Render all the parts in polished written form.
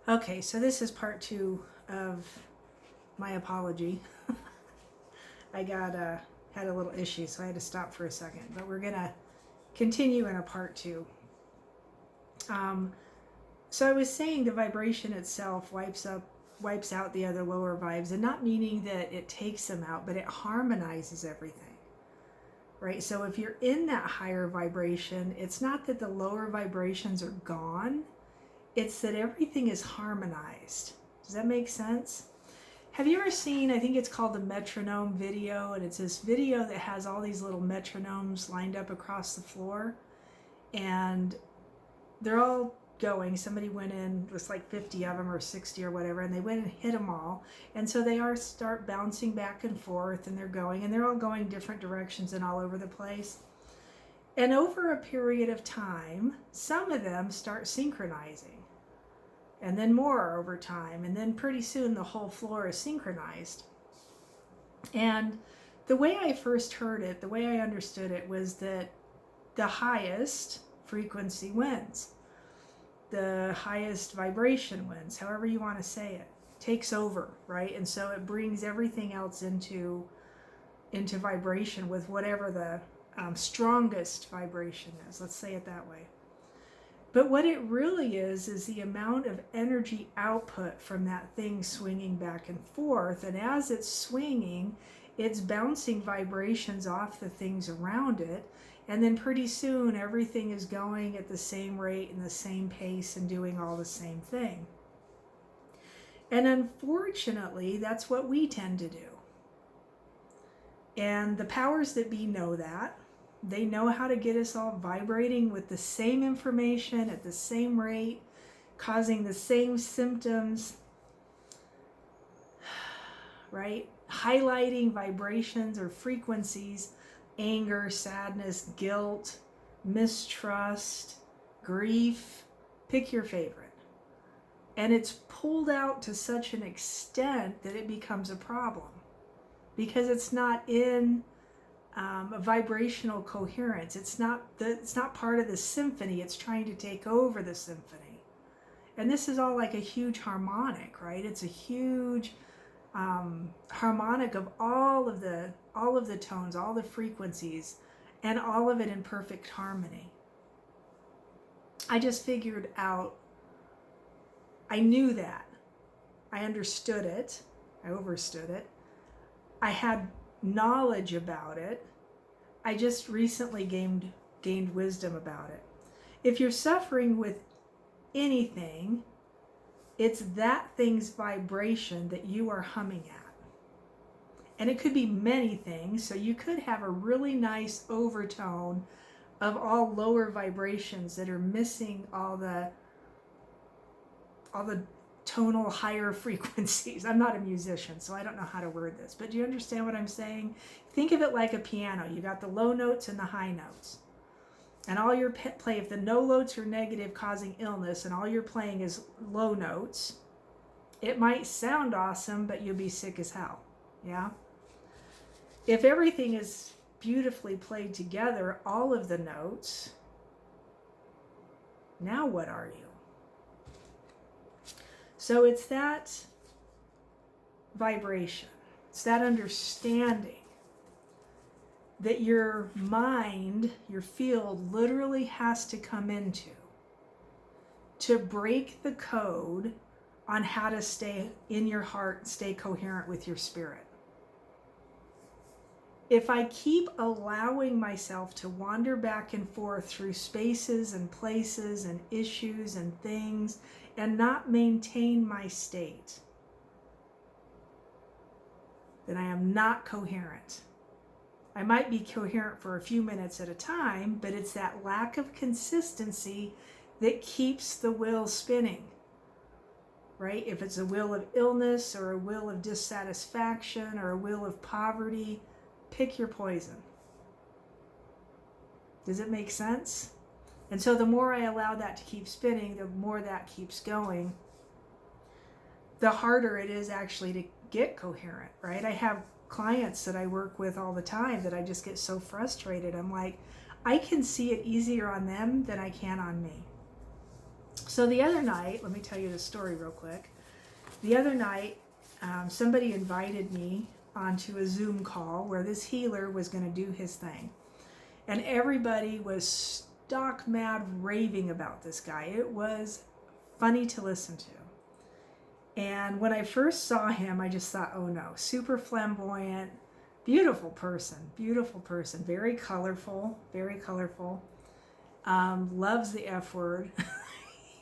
Okay, so this is part 2 of my apology. I had a little issue, so I had to stop for a second, but we're gonna continue in a part 2. So I was saying the vibration itself wipes out the other lower vibes, and not meaning that it takes them out, but it harmonizes everything, right? So if you're in that higher vibration, it's not that the lower vibrations are gone, it's that everything is harmonized. Does that make sense? Have you ever seen, I think it's called the metronome video, and it's this video that has all these little metronomes lined up across the floor, and they're all going. Somebody went in with like 50 of them or 60 or whatever, and they went and hit them all, and so they start bouncing back and forth, and they're going, and they're all going different directions and all over the place. And over a period of time, some of them start synchronizing, and then more over time, and then pretty soon the whole floor is synchronized. And the way I first heard it, the way I understood it, was that the highest frequency wins. The highest vibration wins, however you want to say it, takes over, right? And so it brings everything else into vibration with whatever the strongest vibration is. Let's say it that way. But what it really is the amount of energy output from that thing swinging back and forth. And as it's swinging, it's bouncing vibrations off the things around it. And then pretty soon, everything is going at the same rate and the same pace and doing all the same thing. And unfortunately, that's what we tend to do. And the powers that be know that. They know how to get us all vibrating with the same information at the same rate, causing the same symptoms, right? Highlighting vibrations or frequencies, anger, sadness, guilt, mistrust, grief, pick your favorite. And it's pulled out to such an extent that it becomes a problem because it's not in a vibrational coherence. It's not part of the symphony. It's trying to take over the symphony. And this is all like a huge harmonic, right? It's a huge harmonic of all of the tones, all the frequencies, and all of it in perfect harmony. I just figured out, I knew that. I understood it. I overstood it. I had knowledge about it. I just recently gained wisdom about it. If you're suffering with anything, it's that thing's vibration that you are humming at. And it could be many things, so you could have a really nice overtone of all lower vibrations that are missing all the tonal higher frequencies. I'm not a musician, so I don't know how to word this, but do you understand what I'm saying? Think of it like a piano. You got the low notes and the high notes. And all your play, if the no notes are negative causing illness and all you're playing is low notes, it might sound awesome, but you'll be sick as hell. Yeah? If everything is beautifully played together, all of the notes, now what are you? So it's that vibration, it's that understanding that your mind, your field, literally has to come into to break the code on how to stay in your heart, stay coherent with your spirit. If I keep allowing myself to wander back and forth through spaces and places and issues and things and not maintain my state, then I am not coherent. I might be coherent for a few minutes at a time, but it's that lack of consistency that keeps the wheel spinning, right? If it's a wheel of illness or a wheel of dissatisfaction or a wheel of poverty, pick your poison. Does it make sense? And so the more I allow that to keep spinning, the more that keeps going, the harder it is actually to get coherent, right? I have clients that I work with all the time that I just get so frustrated. I'm like, I can see it easier on them than I can on me. So the other night, let me tell you the story real quick. The other night, somebody invited me onto a Zoom call where this healer was going to do his thing. And everybody was stock mad raving about this guy. It was funny to listen to. And when I first saw him, I just thought, oh no, super flamboyant, beautiful person, very colorful, very colorful. Loves the F word.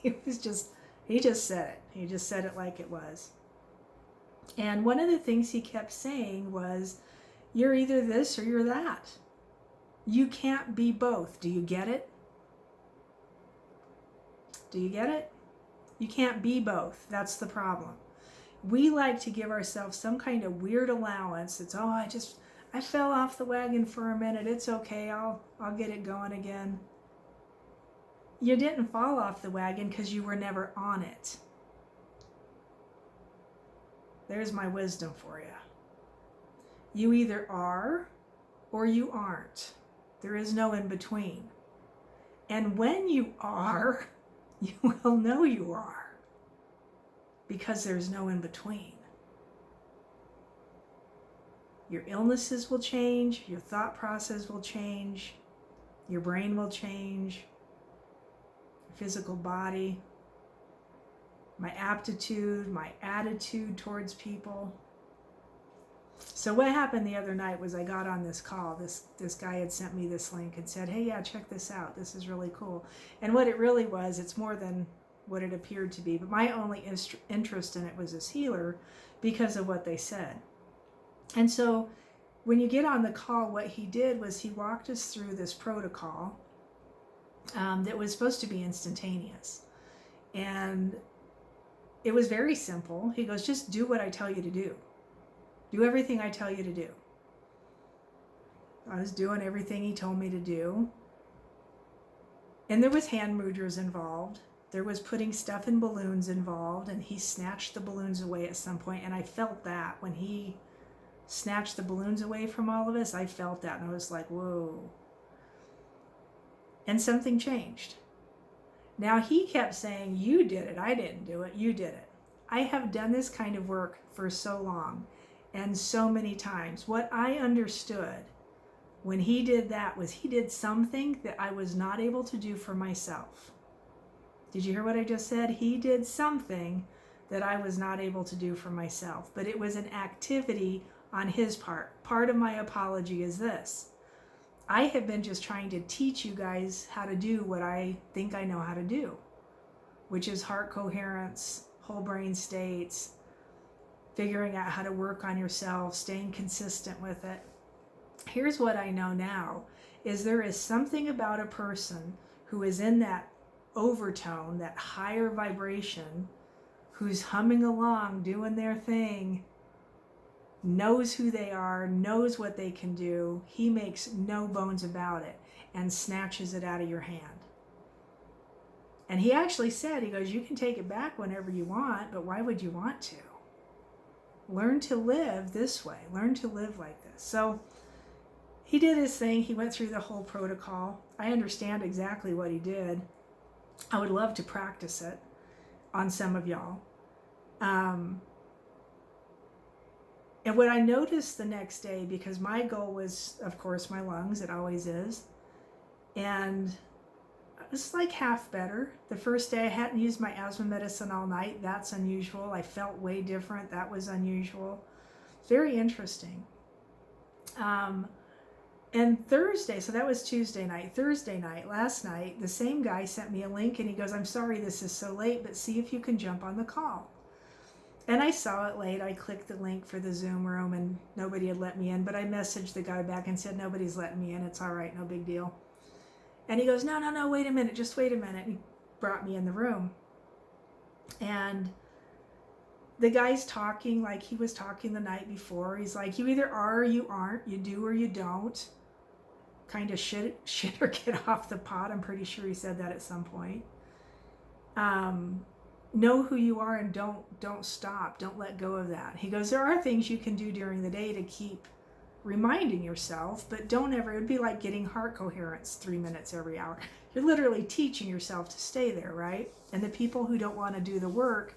He just said it. He just said it like it was. And one of the things he kept saying was, you're either this or you're that. You can't be both. Do you get it? Do you get it? You can't be both. That's the problem. We like to give ourselves some kind of weird allowance. It's, oh, I fell off the wagon for a minute. It's okay. I'll get it going again. You didn't fall off the wagon because you were never on it. There's my wisdom for you. You either are or you aren't. There is no in between. And when you are, you will know you are, because there's no in between. Your illnesses will change, your thought process will change, your brain will change, your physical body, my aptitude, my attitude towards people. So what happened the other night was I got on this call. This guy had sent me this link and said, hey, yeah, check this out. This is really cool. And what it really was, it's more than what it appeared to be. But my only interest in it was this healer because of what they said. And so when you get on the call, what he did was he walked us through this protocol that was supposed to be instantaneous. And it was very simple. He goes, just do what I tell you to do. Do everything I tell you to do. I was doing everything he told me to do. And there was hand mudras involved. There was putting stuff in balloons involved, and he snatched the balloons away at some point, and I felt that. When he snatched the balloons away from all of us, I felt that, and I was like, whoa. And something changed. Now he kept saying, you did it, I didn't do it, you did it. I have done this kind of work for so long. And so many times, what I understood when he did that was he did something that I was not able to do for myself. Did you hear what I just said? He did something that I was not able to do for myself, but it was an activity on his part. Part of my apology is this. I have been just trying to teach you guys how to do what I think I know how to do, which is heart coherence, whole brain states, figuring out how to work on yourself, staying consistent with it. Here's what I know now, is there is something about a person who is in that overtone, that higher vibration, who's humming along, doing their thing, knows who they are, knows what they can do. He makes no bones about it and snatches it out of your hand. And he actually said, he goes, you can take it back whenever you want, but why would you want to? Learn to live this way. Learn to live like this. So he did his thing. He went through the whole protocol. I understand exactly what he did. I would love to practice it on some of y'all. And what I noticed the next day, because my goal was, of course, my lungs, it always is. And it was like half better. The first day I hadn't used my asthma medicine all night. That's unusual. I felt way different. That was unusual. Very interesting. And Thursday, so that was Tuesday night. Thursday night, last night, the same guy sent me a link and he goes, I'm sorry this is so late, but see if you can jump on the call. And I saw it late. I clicked the link for the Zoom room and nobody had let me in, but I messaged the guy back and said, nobody's letting me in. It's all right. No big deal. And he goes, no, wait a minute. Just wait a minute. And he brought me in the room. And the guy's talking like he was talking the night before. He's like, you either are or you aren't. You do or you don't. Kind of shit or get off the pot. I'm pretty sure he said that at some point. Know who you are and don't stop. Don't let go of that. He goes, there are things you can do during the day to keep reminding yourself, but don't ever, it would be like getting heart coherence 3 minutes every hour. You're literally teaching yourself to stay there, right? And the people who don't want to do the work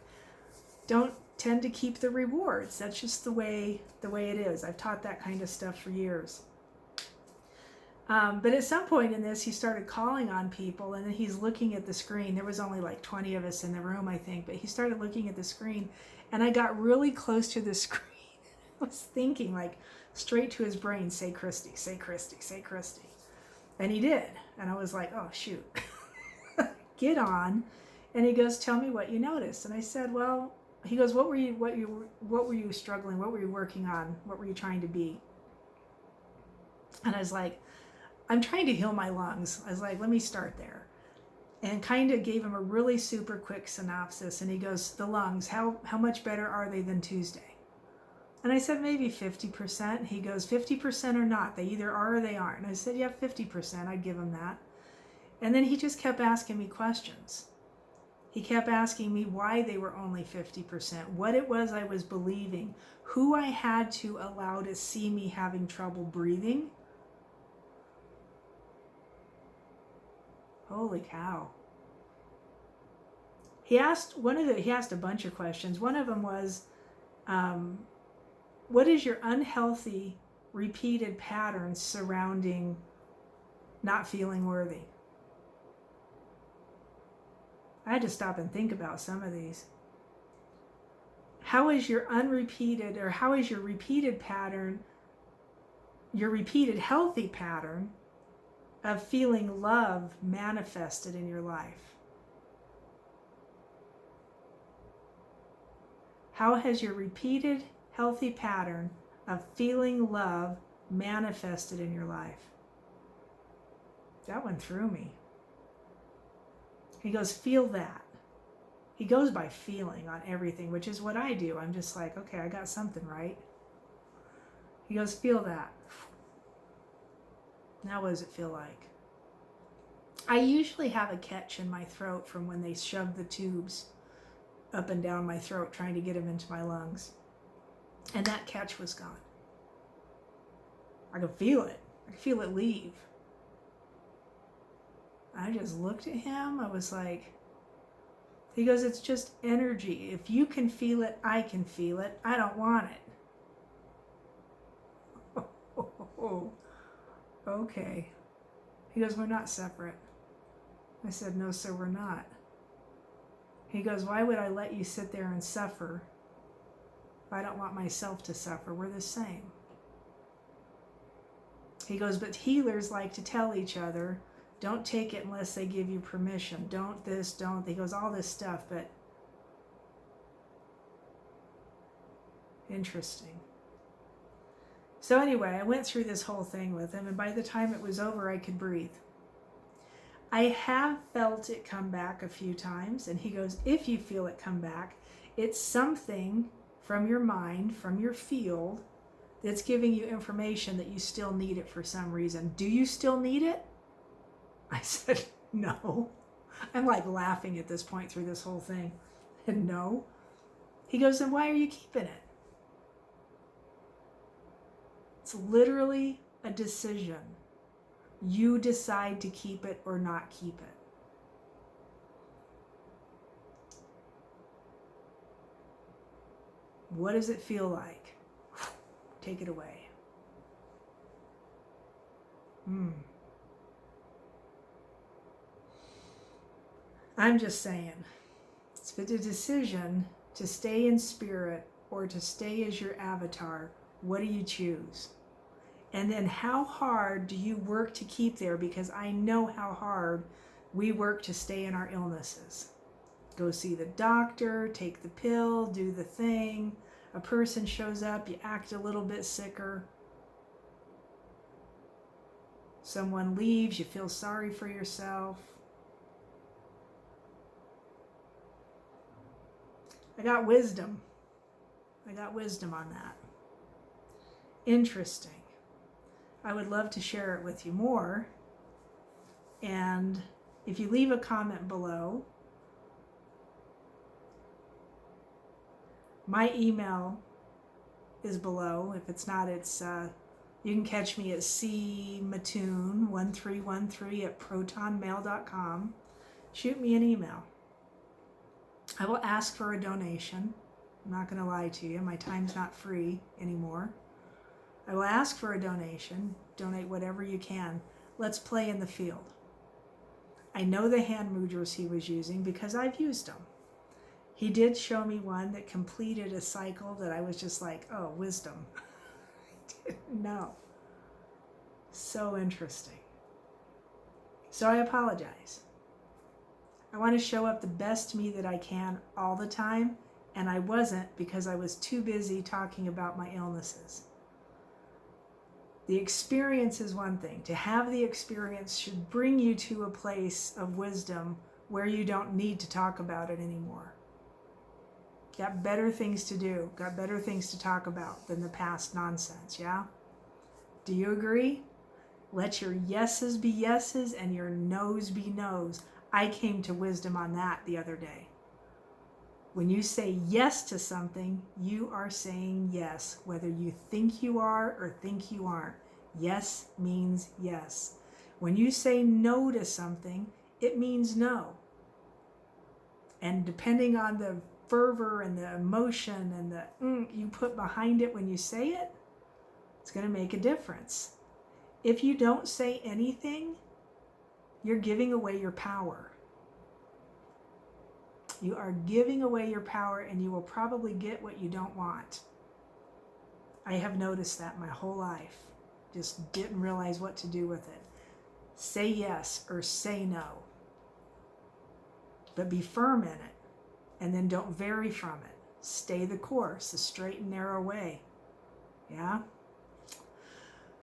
don't tend to keep the rewards. That's just the way it is. I've taught that kind of stuff for years. But at some point in this, he started calling on people, and then he's looking at the screen. There was only like 20 of us in the room, I think, but he started looking at the screen, and I got really close to the screen. I was thinking, like, straight to his brain, say Christy, say Christy, say Christy. And he did. And I was like, oh, shoot. Get on. And he goes, tell me what you noticed. And I said, well, he goes, what were you struggling? What were you working on? What were you trying to be? And I was like, I'm trying to heal my lungs. I was like, let me start there. And kind of gave him a really super quick synopsis. And he goes, the lungs, how much better are they than Tuesday? And I said, maybe 50%. He goes, 50% or not. They either are or they aren't. And I said, yeah, 50%. I'd give him that. And then he just kept asking me questions. He kept asking me why they were only 50%, what it was I was believing, who I had to allow to see me having trouble breathing. Holy cow. He asked a bunch of questions. One of them was, what is your unhealthy repeated patterns surrounding not feeling worthy? I had to stop and think about some of these. How is your repeated pattern, your repeated healthy pattern of feeling love manifested in your life? How has your repeated healthy pattern of feeling love manifested in your life? That went through me. He goes, feel that. He goes by feeling on everything, which is what I do. I'm just like, okay, I got something right. He goes, feel that. Now what does it feel like? I usually have a catch in my throat from when they shove the tubes up and down my throat trying to get them into my lungs. And that catch was gone. I could feel it. I could feel it leave. I just looked at him. I was like, he goes, it's just energy. If you can feel it, I can feel it. I don't want it. Oh, okay. He goes, we're not separate. I said, no, sir, we're not. He goes, why would I let you sit there and suffer if I don't want myself to suffer? We're the same. He goes, but healers like to tell each other, don't take it unless they give you permission. Don't this, don't. He goes, all this stuff, but interesting. So anyway, I went through this whole thing with him, and by the time it was over, I could breathe. I have felt it come back a few times, and he goes, if you feel it come back, it's something from your mind, from your field, that's giving you information that you still need it for some reason. Do you still need it? I said, no. I'm like laughing at this point through this whole thing. And no. He goes, then why are you keeping it? It's literally a decision. You decide to keep it or not keep it. What does it feel like? Take it away. I'm just saying, it's a decision to stay in spirit or to stay as your avatar. What do you choose? And then how hard do you work to keep there? Because I know how hard we work to stay in our illnesses. Go see the doctor, take the pill, do the thing. A person shows up, you act a little bit sicker. Someone leaves, you feel sorry for yourself. I got wisdom. I got wisdom on that. Interesting. I would love to share it with you more. And if you leave a comment below, my email is below. If it's not, it's you You can catch me at cmattoon1313@protonmail.com. Shoot me an email. I will ask for a donation. I'm not going to lie to you. My time's not free anymore. I will ask for a donation. Donate whatever you can. Let's play in the field. I know the hand mudras he was using because I've used them. He did show me one that completed a cycle that I was just like, oh, wisdom. I didn't know. So interesting. So I apologize. I want to show up the best me that I can all the time, and I wasn't because I was too busy talking about my illnesses. The experience is one thing. To have the experience should bring you to a place of wisdom where you don't need to talk about it anymore. Got better things to do, got better things to talk about than the past nonsense, yeah? Do you agree? Let your yeses be yeses and your noes be noes. I came to wisdom on that the other day. When you say yes to something, you are saying yes, whether you think you are or think you aren't. Yes means yes. When you say no to something, it means no. And depending on the fervor and the emotion and the you put behind it when you say it, it's going to make a difference. If you don't say anything, you're giving away your power. You are giving away your power, and you will probably get what you don't want. I have noticed that my whole life. Just didn't realize what to do with it. Say yes or say no. But be firm in it, and then don't vary from it. Stay the course, the straight and narrow way. Yeah?